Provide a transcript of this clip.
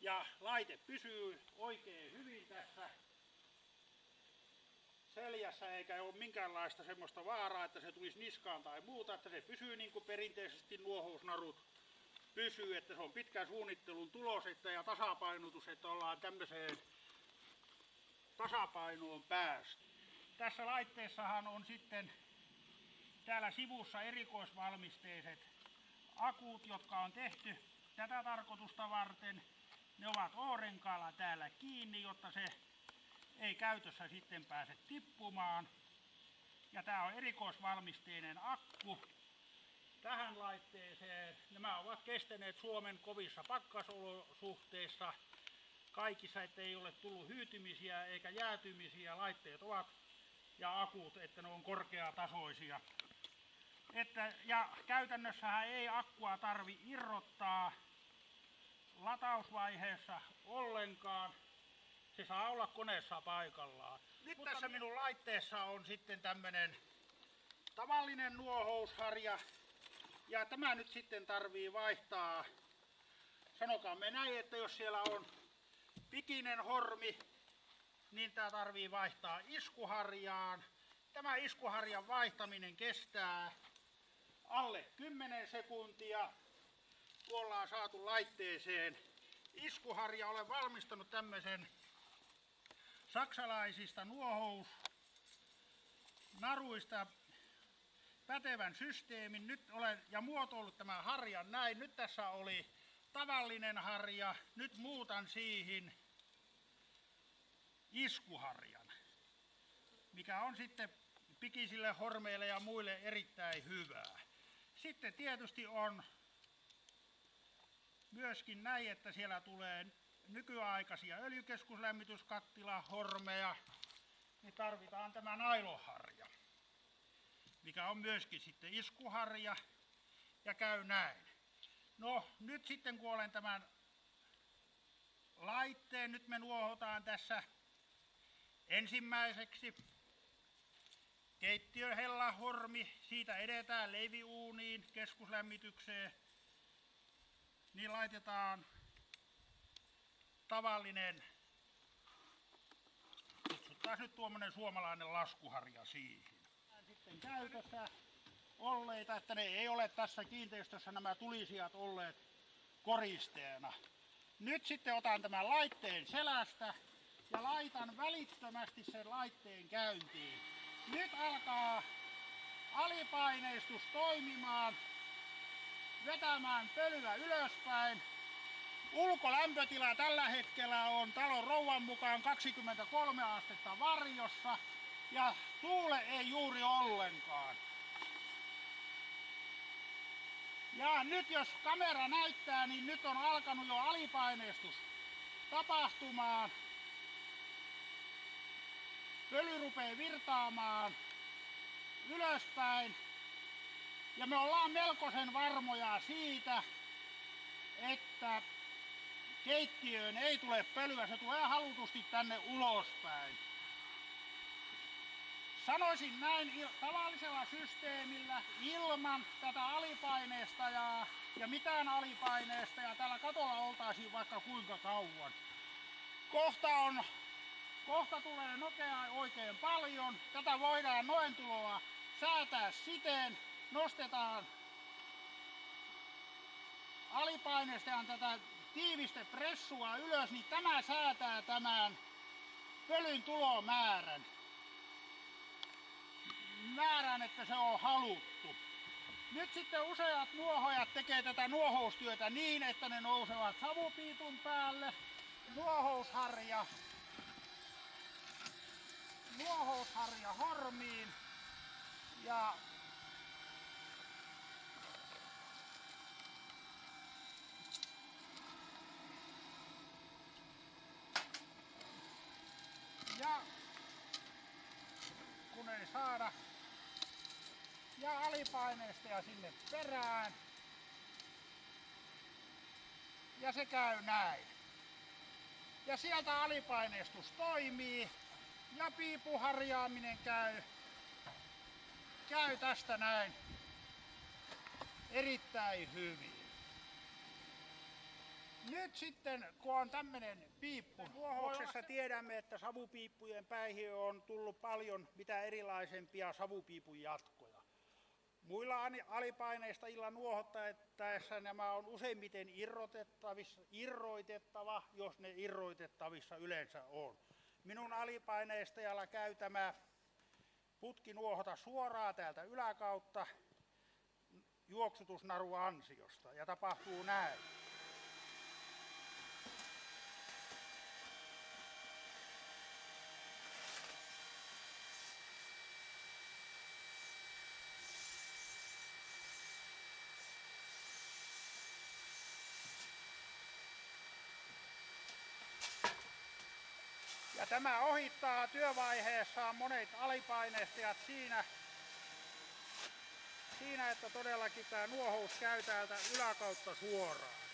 Ja laite pysyy oikein hyvin tässä seljässä, eikä ole minkäänlaista semmoista vaaraa, että se tulisi niskaan tai muuta, että se pysyy niin kuin perinteisesti nuohousnarut pysyy, että se on pitkän suunnittelun tulos ja tasapainotus, että ollaan tämmöiseen tasapainoon päästy. Tässä laitteessahan on sitten täällä sivussa erikoisvalmisteiset akut, jotka on tehty tätä tarkoitusta varten. Ne ovat O-renkaalla täällä kiinni, jotta se ei käytössä sitten pääse tippumaan. Ja tää on erikoisvalmisteinen akku tähän laitteeseen. Nämä ovat kestäneet Suomen kovissa pakkasolosuhteissa kaikissa, ettei ole tullut hyytymisiä eikä jäätymisiä. Laitteet ovat ja akut, että ne on korkeatasoisia. Ja käytännössähän ei akkua tarvi irrottaa latausvaiheessa ollenkaan. Se saa olla koneessa paikallaan. Nyt tässä minun laitteessa on sitten tämmönen tavallinen nuohousharja. Ja tämä nyt sitten tarvii vaihtaa, sanokaamme näin, että jos siellä on pikinen hormi, niin tämä tarvii vaihtaa iskuharjaan. Tämä iskuharjan vaihtaminen kestää alle 10 sekuntia. Kun ollaan saatu laitteeseen iskuharja, olen valmistanut tämmöisen saksalaisista nuohousnaruista pätevän systeemin. Nyt olen ja muotoillut tämän harjan näin. Nyt tässä oli tavallinen harja. Nyt muutan siihen iskuharjan, mikä on sitten pikisille hormeille ja muille erittäin hyvää. Sitten tietysti on myöskin näin, että siellä tulee nykyaikaisia öljykeskuslämmityskattilahormeja, niin tarvitaan tämä nailonharja, mikä on myöskin sitten iskuharja ja käy näin. No nyt sitten kun olen tämän laitteen, nyt me nuohotaan tässä ensimmäiseksi keittiöhellahormi, siitä edetään leiviuuniin keskuslämmitykseen, niin laitetaan tavallinen, kutsutaan nyt tuommoinen suomalainen laskuharja siihen. Sitten käytössä olleita, että ne ei ole tässä kiinteistössä nämä tulisijat olleet koristeena. Nyt sitten otan tämän laitteen selästä ja laitan välittömästi sen laitteen käyntiin. Nyt alkaa alipaineistus toimimaan, vetämään pölyä ylöspäin. Ulkolämpötila tällä hetkellä on talon rouvan mukaan 23 astetta varjossa ja tuule ei juuri ollenkaan. Ja nyt jos kamera näyttää, niin nyt on alkanut jo alipaineistus tapahtumaan. Pöly rupeaa virtaamaan ylöspäin. Ja me ollaan melkoisen varmoja siitä, että keittiöön ei tule pölyä, se tulee halutusti tänne ulospäin. Sanoisin näin, tavallisella systeemillä ilman tätä alipaineistajaa ja mitään alipaineistajaa täällä katolla oltaisiin vaikka kuinka kauan. Kohta tulee nokeaa oikein paljon. Tätä voidaan noentuloa säätää siten. Nostetaan alipaineistajan tätä tiivistepressua ylös, niin tämä säätää tämän pölyn tulomäärän. Että se on haluttu. Nyt sitten useat nuohojat tekee tätä nuohoustyötä niin, että ne nousevat savupiipun päälle. Nuohousharja hormiin ja kun ei saada ja alipaineista sinne perään ja se käy näin. Ja sieltä alipaineistus toimii ja piipuharjaaminen käy tästä näin erittäin hyvin. Nyt sitten, kun on tämmöinen piippu, nuohouksessa tiedämme, että savupiippujen päihin on tullut paljon mitä erilaisempia savupiipun jatkoja. Muilla alipaineistajilla nuohottaessa nämä on useimmiten irroitettava, jos ne irroitettavissa yleensä on. Minun alipaineistajalla käy tämä putki nuohota suoraan täältä yläkautta juoksutusnaru ansiosta ja tapahtuu näin. Ja tämä ohittaa työvaiheessaan monet alipaineistajat siinä, että todellakin tämä nuohous käy täältä yläkautta suoraan.